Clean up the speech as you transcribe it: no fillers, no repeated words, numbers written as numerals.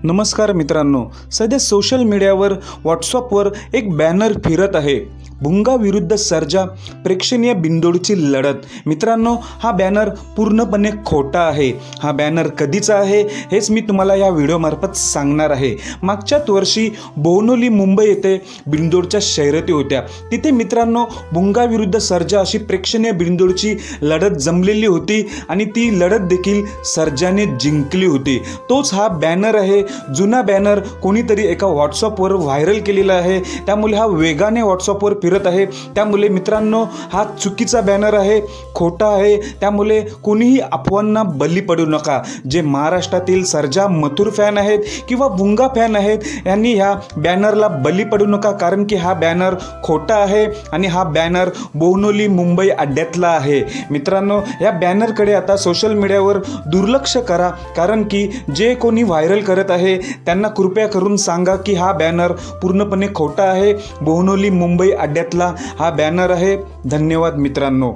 नमस्कार मित्रांनो, सध्या सोशल मीडियावर व्हॉट्सअपवर एक बॅनर फिरत आहे। भुंगा विरुद्ध सर्जा प्रेक्षणीय बिनजोडची लढत। मित्रांनो, हा बॅनर पूर्णपणे खोटा आहे। हा बॅनर कधीचा आहे हेच मी तुम्हाला या व्हिडिओमार्फत सांगणार आहे। मागच्याच वर्षी बोहनोली मुंबई येथे बिनजोडच्या शर्यती होत्या। तिथे मित्रांनो भुंगा विरुद्ध सर्जा अशी प्रेक्षणीय बिनजोडची लढत जमलेली होती आणि ती लढत देखील सर्जाने जिंकली होती। तोच हा बॅनर आहे। जुना बॅनर कोणीतरी एका व्हॉट्सअपवर व्हायरल केलेला आहे, त्यामुळे हा वेगाने व्हॉट्सअपवर फिरत आहे। त्यामुळे मित्रांनो हा चुकीचा बॅनर आहे, खोटा आहे। त्यामुळे कोणीही अफवांना बली पडू नका। जे महाराष्ट्रातील सर्जा मथुर फॅन आहेत किंवा भुंगा फॅन आहेत, यांनी ह्या बॅनरला बली पडू नका, कारण की हा बॅनर खोटा आहे आणि हा बॅनर बोहनोली मुंबई अड्ड्यातला आहे। मित्रांनो, या बॅनरकडे आता सोशल मीडियावर दुर्लक्ष करा, कारण की जे कोणी व्हायरल करत आहे त्यांना कृपया करून सांगा की हा बॅनर पूर्णपणे खोटा आहे। बोहनोली मुंबई अड्ड्यातला हा बॅनर आहे। धन्यवाद मित्रांनो।